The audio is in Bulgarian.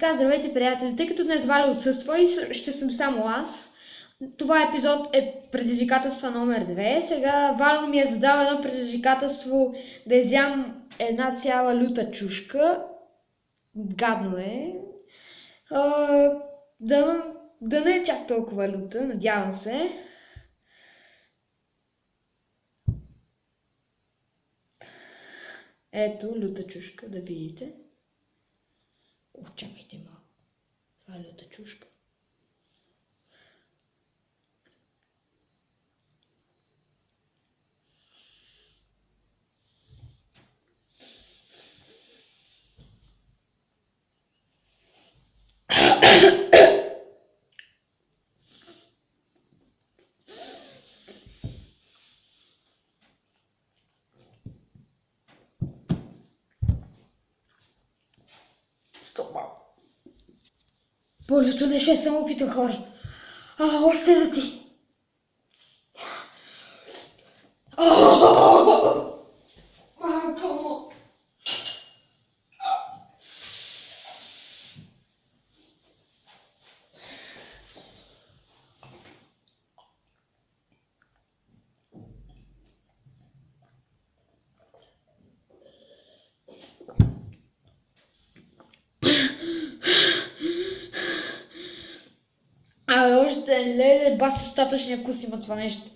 Така, здравейте, приятели! Тъй като днес Валя отсъства и ще съм само аз, това епизод е предизвикателство номер 2. Сега Валя ми е задал едно предизвикателство да изям една цяла люта чушка. Гадно е. Да не е чак толкова люта, надявам се. Ето, люта чушка, да видите. Чакайте малко. Това е люта чушка. Стоп малко. Полето не ще съм опитал, хора. Още люти. Още леле, бас достатъчния вкус има това нещо.